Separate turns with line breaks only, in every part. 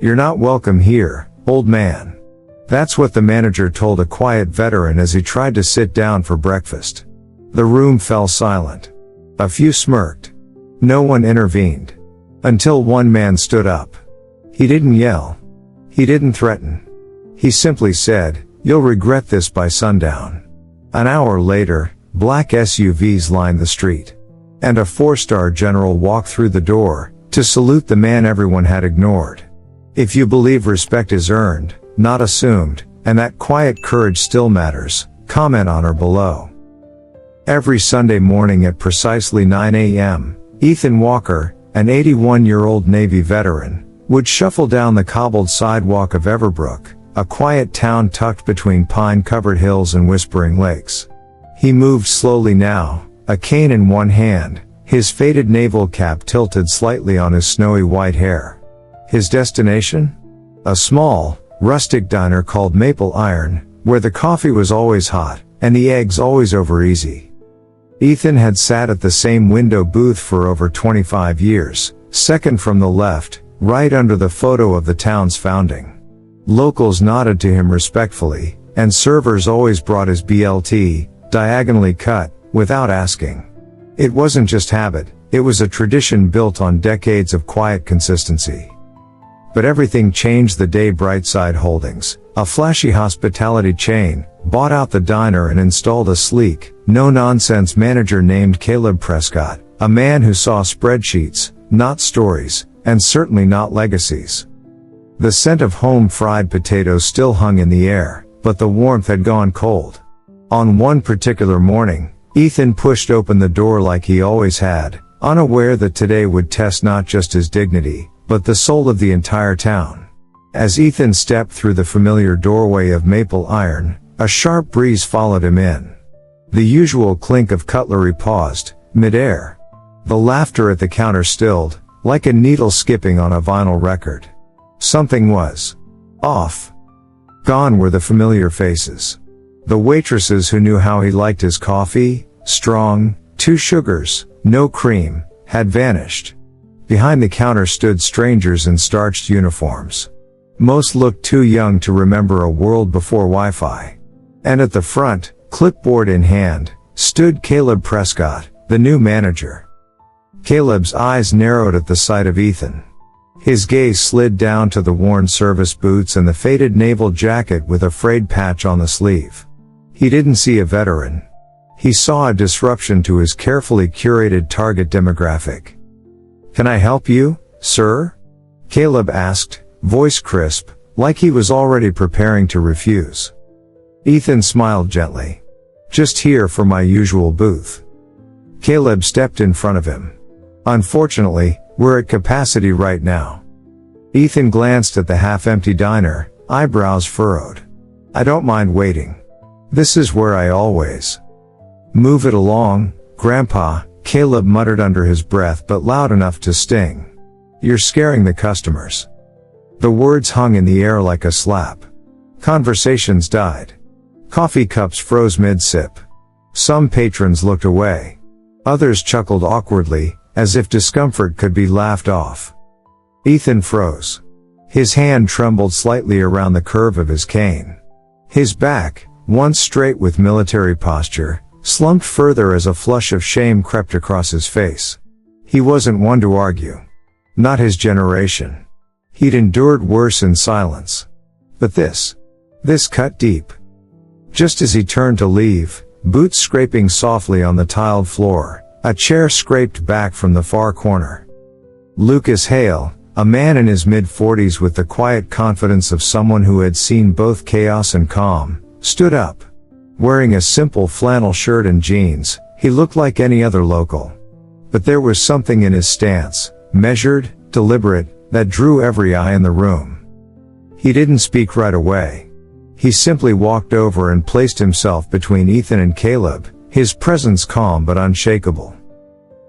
"You're not welcome here, old man." That's what the manager told a quiet veteran as he tried to sit down for breakfast. The room fell silent. A few smirked. No one intervened. Until one man stood up. He didn't yell. He didn't threaten. He simply said, "You'll regret this by sundown." An hour later, black SUVs lined the street. And a four-star general walked through the door, to salute the man everyone had ignored. If you believe respect is earned, not assumed, and that quiet courage still matters, comment on or below. Every Sunday morning at precisely 9 a.m., Ethan Walker, an 81-year-old Navy veteran, would shuffle down the cobbled sidewalk of Everbrook, a quiet town tucked between pine-covered hills and whispering lakes. He moved slowly now, a cane in one hand, his faded naval cap tilted slightly on his snowy white hair. His destination? A small, rustic diner called Maple Iron, where the coffee was always hot, and the eggs always over easy. Ethan had sat at the same window booth for over 25 years, second from the left, right under the photo of the town's founding. Locals nodded to him respectfully, and servers always brought his BLT, diagonally cut, without asking. It wasn't just habit, it was a tradition built on decades of quiet consistency. But everything changed the day Brightside Holdings, a flashy hospitality chain, bought out the diner and installed a sleek, no-nonsense manager named Caleb Prescott, a man who saw spreadsheets, not stories, and certainly not legacies. The scent of home-fried potatoes still hung in the air, but the warmth had gone cold. On one particular morning, Ethan pushed open the door like he always had, unaware that today would test not just his dignity, but the soul of the entire town. As Ethan stepped through the familiar doorway of Maple Iron, a sharp breeze followed him in. The usual clink of cutlery paused, mid-air. The laughter at the counter stilled, like a needle skipping on a vinyl record. Something was off. Gone were the familiar faces. The waitresses who knew how he liked his coffee, strong, 2 sugars, no cream, had vanished. Behind the counter stood strangers in starched uniforms. Most looked too young to remember a world before Wi-Fi. And at the front, clipboard in hand, stood Caleb Prescott, the new manager. Caleb's eyes narrowed at the sight of Ethan. His gaze slid down to the worn service boots and the faded naval jacket with a frayed patch on the sleeve. He didn't see a veteran. He saw a disruption to his carefully curated target demographic. "Can I help you, sir?" Caleb asked, voice crisp, like he was already preparing to refuse. Ethan smiled gently. "Just here for my usual booth." Caleb stepped in front of him. "Unfortunately, we're at capacity right now." Ethan glanced at the half-empty diner, eyebrows furrowed. "I don't mind waiting. This is where I always." "Move it along, Grandpa," Caleb muttered under his breath but loud enough to sting. "You're scaring the customers." The words hung in the air like a slap. Conversations died. Coffee cups froze mid-sip. Some patrons looked away. Others chuckled awkwardly, as if discomfort could be laughed off. Ethan froze. His hand trembled slightly around the curve of his cane. His back, once straight with military posture, slumped further as a flush of shame crept across his face. He wasn't one to argue. Not his generation. He'd endured worse in silence. But this cut deep. Just as he turned to leave, boots scraping softly on the tiled floor, a chair scraped back from the far corner. Lucas Hale, a man in his mid-40s with the quiet confidence of someone who had seen both chaos and calm, stood up. Wearing a simple flannel shirt and jeans, he looked like any other local. But there was something in his stance, measured, deliberate, that drew every eye in the room. He didn't speak right away. He simply walked over and placed himself between Ethan and Caleb, his presence calm but unshakable.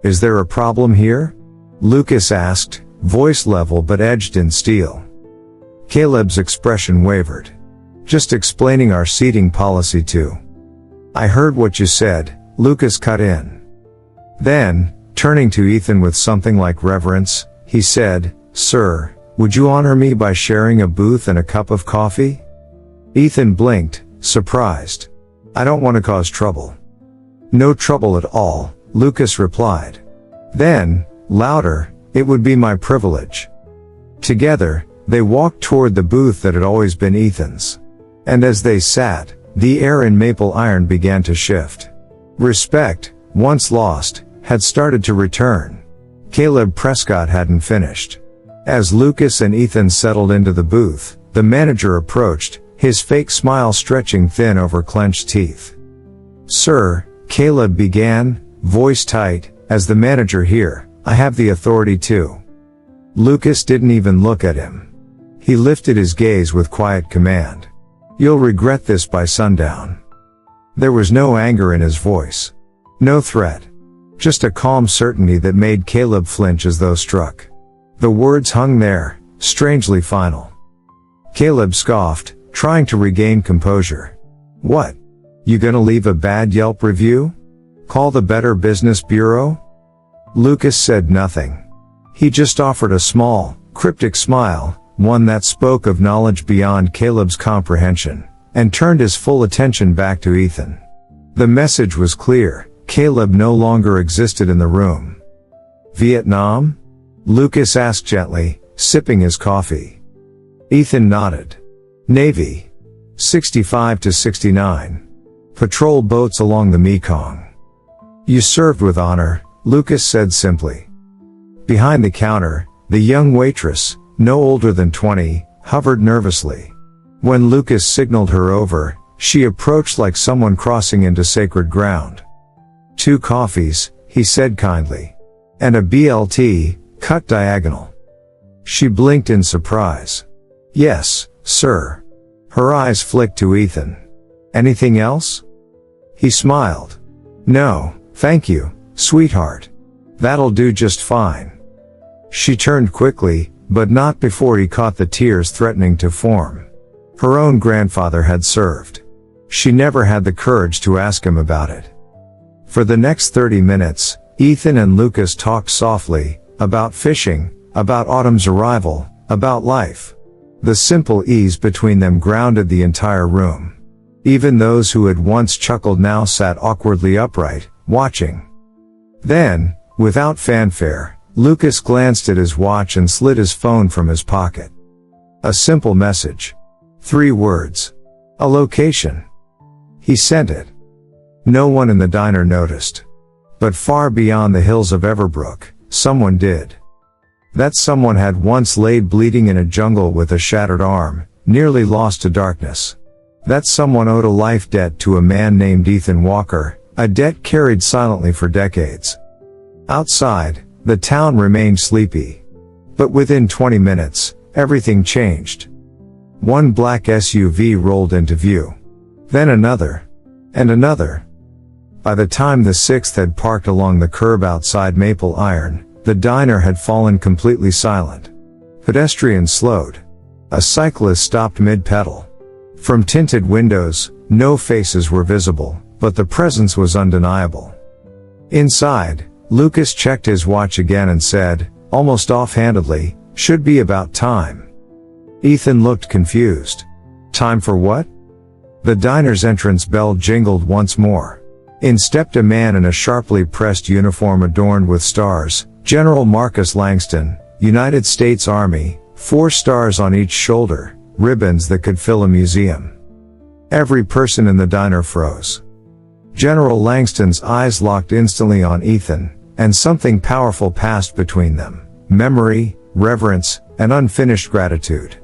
"Is there a problem here?" Lucas asked, voice level but edged in steel. Caleb's expression wavered. "Just explaining our seating policy too." "I heard what you said," Lucas cut in. Then, turning to Ethan with something like reverence, he said, "Sir, would you honor me by sharing a booth and a cup of coffee? Ethan blinked, surprised. I don't want to cause trouble. No trouble at all, Lucas replied. Then, louder, it would be my privilege. Together, they walked toward the booth that had always been Ethan's. And as they sat, the air in Maple Iron began to shift. Respect, once lost, had started to return. Caleb Prescott hadn't finished. As Lucas and Ethan settled into the booth, the manager approached, his fake smile stretching thin over clenched teeth. Sir, Caleb began, voice tight, as the manager here, I have the authority to. Lucas didn't even look at him. He lifted his gaze with quiet command. You'll regret this by sundown. There was no anger in his voice. No threat. Just a calm certainty that made Caleb flinch as though struck. The words hung there, strangely final. Caleb scoffed, trying to regain composure. What? You gonna leave a bad Yelp review? Call the Better Business Bureau? Lucas said nothing. He just offered a small, cryptic smile, one that spoke of knowledge beyond Caleb's comprehension, and turned his full attention back to Ethan. The message was clear, Caleb no longer existed in the room. Vietnam? Lucas asked gently, sipping his coffee. Ethan nodded. Navy. 65 to 69. Patrol boats along the Mekong. You served with honor, Lucas said simply. Behind the counter, the young waitress, no older than 20, hovered nervously. When Lucas signaled her over, she approached like someone crossing into sacred ground. 2 coffees, he said kindly. And a BLT, cut diagonal. She blinked in surprise. Yes, sir. Her eyes flicked to Ethan. Anything else? He smiled. No, thank you, sweetheart. That'll do just fine. She turned quickly, but not before he caught the tears threatening to form. Her own grandfather had served. She never had the courage to ask him about it. For the next 30 minutes, Ethan and Lucas talked softly, about fishing, about autumn's arrival, about life. The simple ease between them grounded the entire room. Even those who had once chuckled now sat awkwardly upright, watching. Then, without fanfare, Lucas glanced at his watch and slid his phone from his pocket. A simple message. 3 words. A location. He sent it. No one in the diner noticed. But far beyond the hills of Everbrook, someone did. That someone had once laid bleeding in a jungle with a shattered arm, nearly lost to darkness. That someone owed a life debt to a man named Ethan Walker, a debt carried silently for decades. Outside, the town remained sleepy. But within 20 minutes, everything changed. One black SUV rolled into view. Then another. And another. By the time the 6th had parked along the curb outside Maple Iron, the diner had fallen completely silent. Pedestrians slowed. A cyclist stopped mid-pedal. From tinted windows, no faces were visible, but the presence was undeniable. Inside, Lucas checked his watch again and said, almost offhandedly, should be about time. Ethan looked confused. Time for what? The diner's entrance bell jingled once more. In stepped a man in a sharply pressed uniform adorned with stars, General Marcus Langston, United States Army, 4 stars on each shoulder, ribbons that could fill a museum. Every person in the diner froze. General Langston's eyes locked instantly on Ethan, and something powerful passed between them. Memory, reverence, and unfinished gratitude.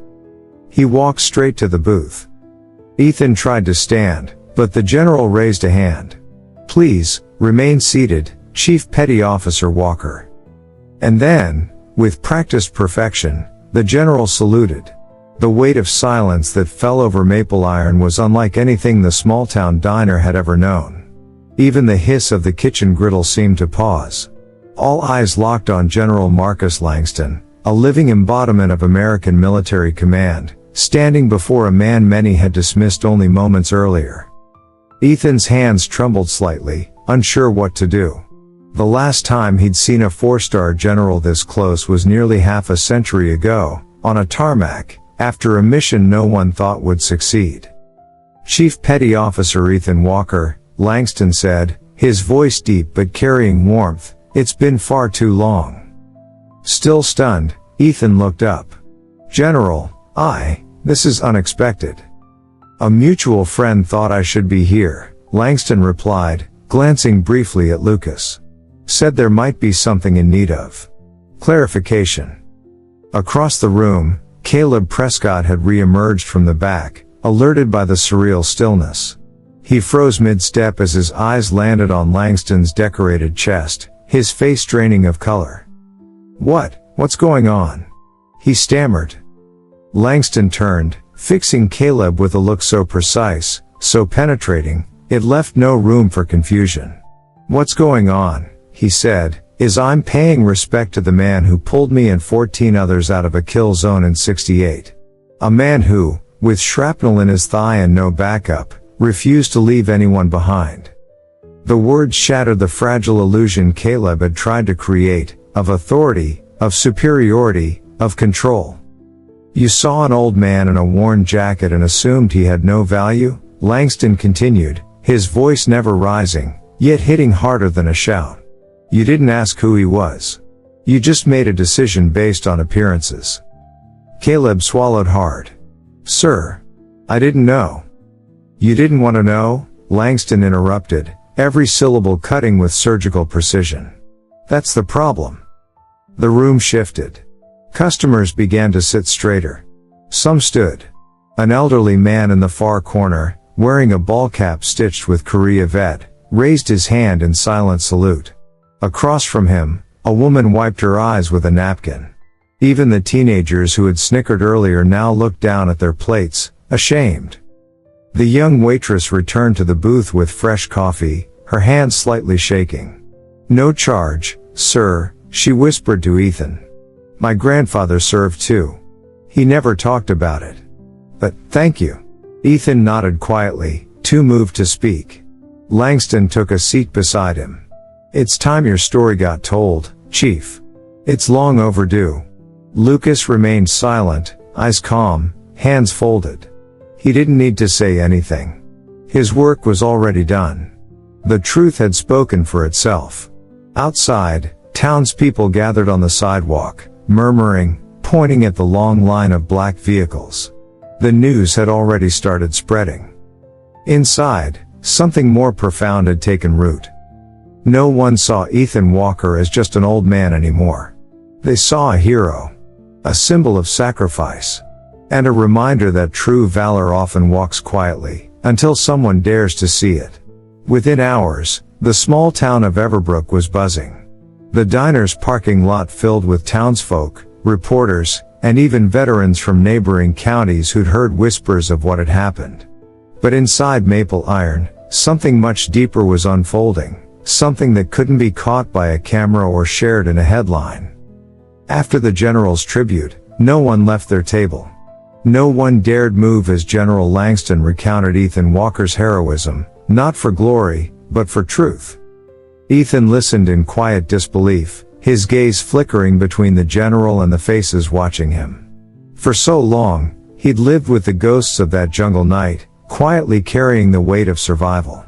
He walked straight to the booth. Ethan tried to stand, but the general raised a hand. Please, remain seated, Chief Petty Officer Walker. And then, with practiced perfection, the general saluted. The weight of silence that fell over Maple Iron was unlike anything the small-town diner had ever known. Even the hiss of the kitchen griddle seemed to pause. All eyes locked on General Marcus Langston, a living embodiment of American military command, standing before a man many had dismissed only moments earlier. Ethan's hands trembled slightly, unsure what to do. The last time he'd seen a 4-star general this close was nearly half a century ago, on a tarmac, after a mission no one thought would succeed. Chief Petty Officer Ethan Walker, Langston said, his voice deep but carrying warmth, "It's been far too long." Still stunned, Ethan looked up. "General, this is unexpected." "A mutual friend thought I should be here," Langston replied, glancing briefly at Lucas. "Said there might be something in need of clarification." Across the room, Caleb Prescott had re-emerged from the back, alerted by the surreal stillness. He froze mid-step as his eyes landed on Langston's decorated chest, his face draining of color. What's going on?" he stammered. Langston turned, fixing Caleb with a look so precise, so penetrating, it left no room for confusion. "What's going on," he said, "is I'm paying respect to the man who pulled me and 14 others out of a kill zone in '68. A man who, with shrapnel in his thigh and no backup, refused to leave anyone behind." The words shattered the fragile illusion Caleb had tried to create, of authority, of superiority, of control. "You saw an old man in a worn jacket and assumed he had no value?" Langston continued, his voice never rising, yet hitting harder than a shout. "You didn't ask who he was. You just made a decision based on appearances." Caleb swallowed hard. "Sir, I didn't know." "You didn't want to know?" Langston interrupted, every syllable cutting with surgical precision. "That's the problem." The room shifted. Customers began to sit straighter. Some stood. An elderly man in the far corner, wearing a ball cap stitched with Korea vet, raised his hand in silent salute. Across from him, a woman wiped her eyes with a napkin. Even the teenagers who had snickered earlier now looked down at their plates, ashamed. The young waitress returned to the booth with fresh coffee, her hand slightly shaking. "No charge, sir," she whispered to Ethan. "My grandfather served too. He never talked about it. But, thank you." Ethan nodded quietly, too moved to speak. Langston took a seat beside him. "It's time your story got told, Chief. It's long overdue." Lucas remained silent, eyes calm, hands folded. He didn't need to say anything. His work was already done. The truth had spoken for itself. Outside, townspeople gathered on the sidewalk, murmuring, pointing at the long line of black vehicles. The news had already started spreading. Inside, something more profound had taken root. No one saw Ethan Walker as just an old man anymore. They saw a hero. A symbol of sacrifice. And a reminder that true valor often walks quietly, until someone dares to see it. Within hours, the small town of Everbrook was buzzing. The diner's parking lot filled with townsfolk, reporters, and even veterans from neighboring counties who'd heard whispers of what had happened. But inside Maple Iron, something much deeper was unfolding, something that couldn't be caught by a camera or shared in a headline. After the general's tribute, no one left their table. No one dared move as General Langston recounted Ethan Walker's heroism, not for glory, but for truth. Ethan listened in quiet disbelief, his gaze flickering between the general and the faces watching him. For so long, he'd lived with the ghosts of that jungle night, quietly carrying the weight of survival.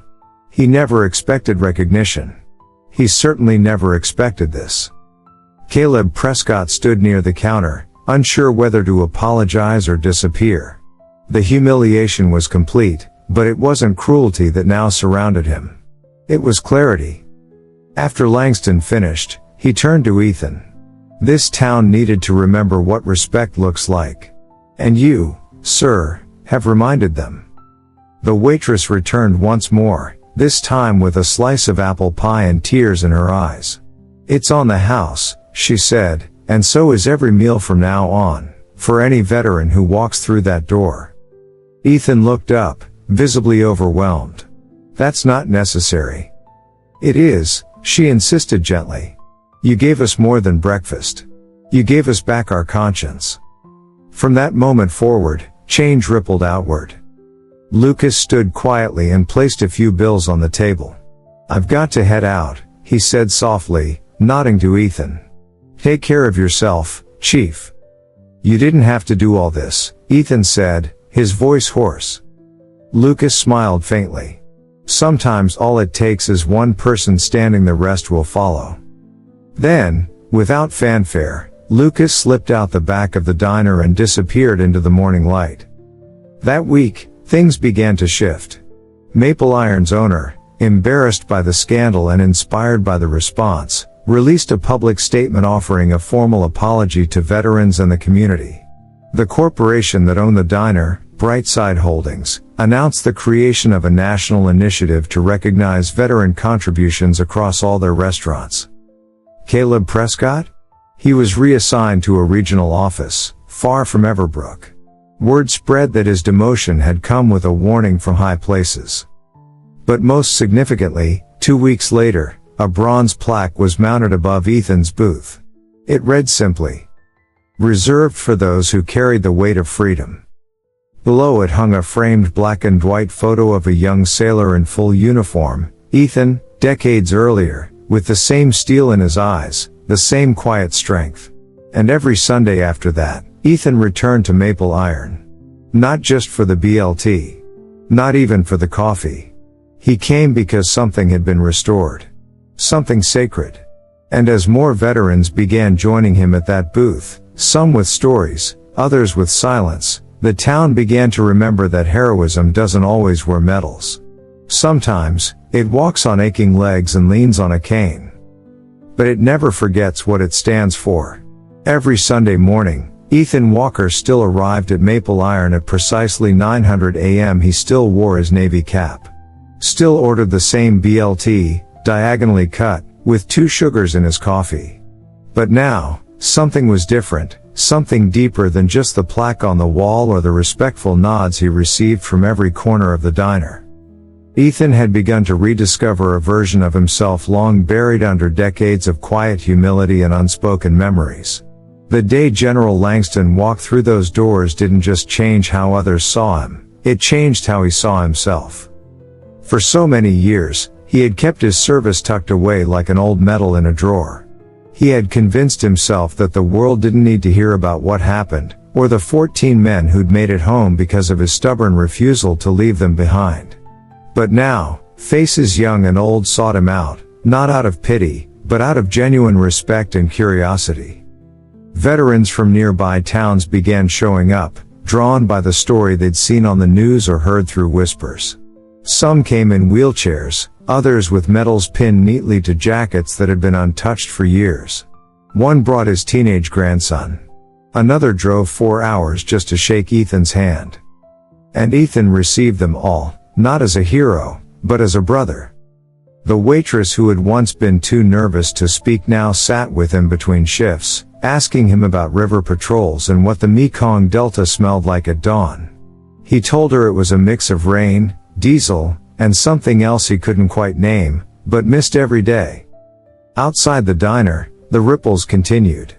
He never expected recognition. He certainly never expected this. Caleb Prescott stood near the counter, unsure whether to apologize or disappear. The humiliation was complete, but it wasn't cruelty that now surrounded him. It was clarity. After Langston finished, he turned to Ethan. "This town needed to remember what respect looks like. And you, sir, have reminded them." The waitress returned once more, this time with a slice of apple pie and tears in her eyes. "It's on the house," she said, "and so is every meal from now on, for any veteran who walks through that door." Ethan looked up, visibly overwhelmed. "That's not necessary." "It is," she insisted gently. "You gave us more than breakfast. You gave us back our conscience." From that moment forward, change rippled outward. Lucas stood quietly and placed a few bills on the table. "I've got to head out," he said softly, nodding to Ethan. "Take care of yourself, Chief." "You didn't have to do all this," Ethan said, his voice hoarse. Lucas smiled faintly. "Sometimes all it takes is one person standing, the rest will follow." Then, without fanfare, Lucas slipped out the back of the diner and disappeared into the morning light. That week, things began to shift. Maple Iron's owner, embarrassed by the scandal and inspired by the response, released a public statement offering a formal apology to veterans and the community. The corporation that owned the diner, Brightside Holdings, announced the creation of a national initiative to recognize veteran contributions across all their restaurants. Caleb Prescott? He was reassigned to a regional office, far from Everbrook. Word spread that his demotion had come with a warning from high places. But most significantly, 2 weeks later, a bronze plaque was mounted above Ethan's booth. It read simply, "Reserved for those who carried the weight of freedom." Below it hung a framed black and white photo of a young sailor in full uniform, Ethan, decades earlier, with the same steel in his eyes, the same quiet strength. And every Sunday after that, Ethan returned to Maple Iron. Not just for the BLT. Not even for the coffee. He came because something had been restored. Something sacred. And as more veterans began joining him at that booth, some with stories, others with silence, the town began to remember that heroism doesn't always wear medals. Sometimes, it walks on aching legs and leans on a cane. But it never forgets what it stands for. Every Sunday morning, Ethan Walker still arrived at Maple Iron at precisely 900 a.m. He still wore his navy cap. Still ordered the same BLT, diagonally cut, with 2 sugars in his coffee. But now, something was different, something deeper than just the plaque on the wall or the respectful nods he received from every corner of the diner. Ethan had begun to rediscover a version of himself long buried under decades of quiet humility and unspoken memories. The day General Langston walked through those doors didn't just change how others saw him, it changed how he saw himself. For so many years, he had kept his service tucked away like an old medal in a drawer. He had convinced himself that the world didn't need to hear about what happened, or the 14 men who'd made it home because of his stubborn refusal to leave them behind. But now, faces young and old sought him out, not out of pity, but out of genuine respect and curiosity. Veterans from nearby towns began showing up, drawn by the story they'd seen on the news or heard through whispers. Some came in wheelchairs, others with medals pinned neatly to jackets that had been untouched for years. One brought his teenage grandson. Another drove 4 hours just to shake Ethan's hand. And Ethan received them all, not as a hero, but as a brother. The waitress who had once been too nervous to speak now sat with him between shifts, asking him about river patrols and what the Mekong Delta smelled like at dawn. He told her it was a mix of rain, diesel, and something else he couldn't quite name, but missed every day. Outside the diner, the ripples continued.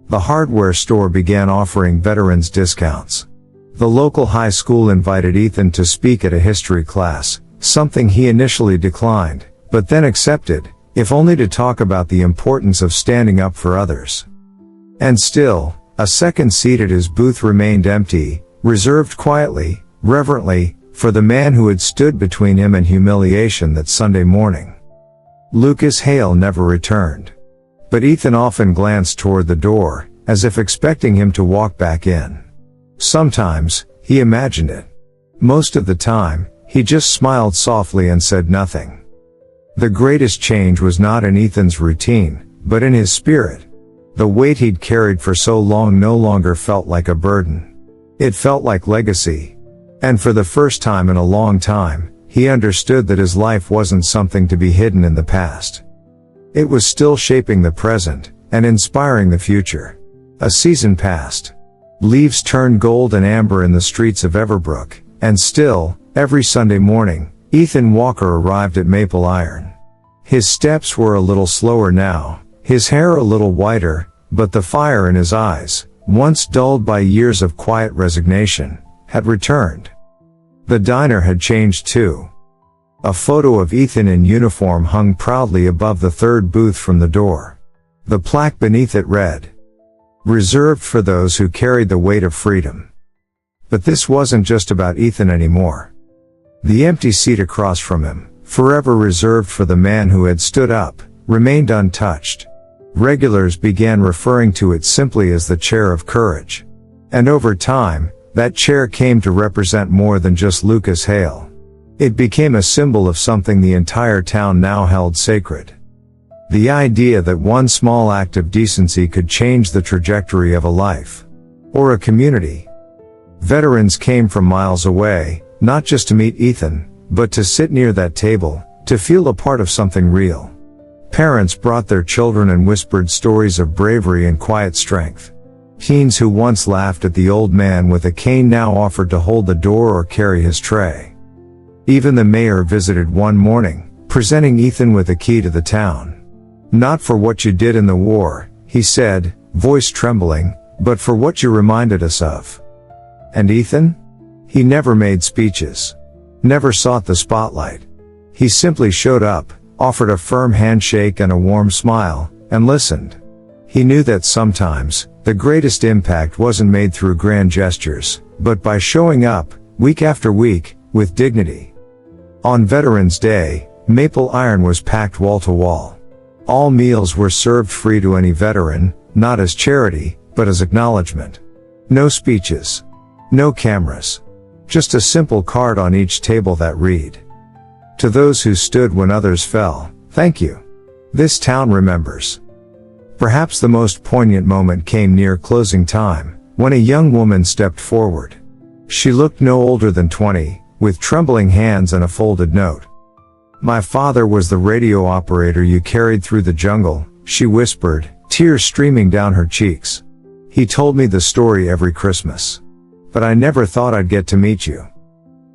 The hardware store began offering veterans discounts. The local high school invited Ethan to speak at a history class, something he initially declined, but then accepted, if only to talk about the importance of standing up for others. And still, a second seat at his booth remained empty, reserved quietly, reverently, for the man who had stood between him and humiliation that Sunday morning. Lucas Hale never returned. But Ethan often glanced toward the door, as if expecting him to walk back in. Sometimes, he imagined it. Most of the time, he just smiled softly and said nothing. The greatest change was not in Ethan's routine, but in his spirit. The weight he'd carried for so long no longer felt like a burden. It felt like legacy. And for the first time in a long time, he understood that his life wasn't something to be hidden in the past. It was still shaping the present, and inspiring the future. A season passed. Leaves turned gold and amber in the streets of Everbrook, and still, every Sunday morning, Ethan Walker arrived at Maple Iron. His steps were a little slower now, his hair a little whiter, but the fire in his eyes, once dulled by years of quiet resignation, had returned. The diner had changed too. A photo of Ethan in uniform hung proudly above the third booth from the door. The plaque beneath it read, reserved for those who carried the weight of freedom. But this wasn't just about Ethan anymore. The empty seat across from him, forever reserved for the man who had stood up, remained untouched. Regulars began referring to it simply as the chair of courage. And over time, that chair came to represent more than just Lucas Hale. It became a symbol of something the entire town now held sacred. The idea that one small act of decency could change the trajectory of a life. Or a community. Veterans came from miles away, not just to meet Ethan, but to sit near that table, to feel a part of something real. Parents brought their children and whispered stories of bravery and quiet strength. Teens who once laughed at the old man with a cane now offered to hold the door or carry his tray. Even the mayor visited one morning, presenting Ethan with a key to the town. Not for what you did in the war, he said, voice trembling, but for what you reminded us of. And Ethan? He never made speeches. Never sought the spotlight. He simply showed up, offered a firm handshake and a warm smile, and listened. He knew that sometimes, the greatest impact wasn't made through grand gestures, but by showing up, week after week, with dignity. On Veterans Day, Maple Iron was packed wall to wall. All meals were served free to any veteran, not as charity, but as acknowledgement. No speeches. No cameras. Just a simple card on each table that read, "To those who stood when others fell, thank you. This town remembers." Perhaps the most poignant moment came near closing time, when a young woman stepped forward. She looked no older than 20, with trembling hands and a folded note. "My father was the radio operator you carried through the jungle," she whispered, tears streaming down her cheeks. "He told me the story every Christmas. But I never thought I'd get to meet you."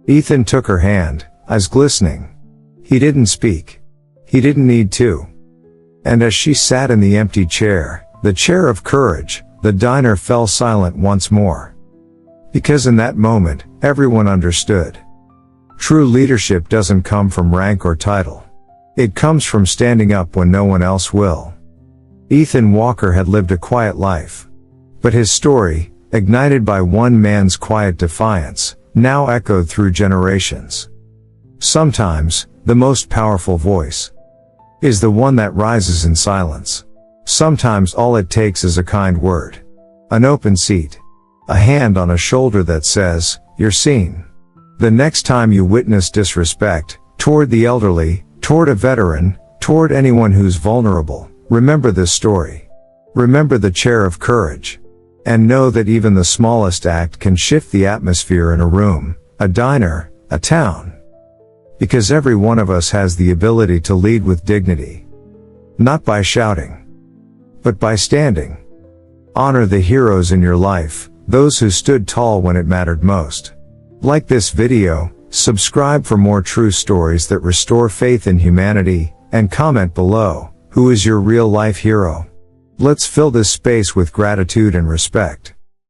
Ethan took her hand, eyes glistening. He didn't speak. He didn't need to. And as she sat in the empty chair, the chair of courage, the diner fell silent once more. Because in that moment, everyone understood. True leadership doesn't come from rank or title. It comes from standing up when no one else will. Ethan Walker had lived a quiet life. But his story, ignited by one man's quiet defiance, now echoed through generations. Sometimes, the most powerful voice is the one that rises in silence. Sometimes all it takes is a kind word. An open seat. A hand on a shoulder that says, "You're seen." The next time you witness disrespect, toward the elderly, toward a veteran, toward anyone who's vulnerable, remember this story. Remember the chair of courage. And know that even the smallest act can shift the atmosphere in a room, a diner, a town. Because every one of us has the ability to lead with dignity. Not by shouting, but by standing. Honor the heroes in your life, those who stood tall when it mattered most. Like this video, subscribe for more true stories that restore faith in humanity, and comment below, who is your real-life hero? Let's fill this space with gratitude and respect.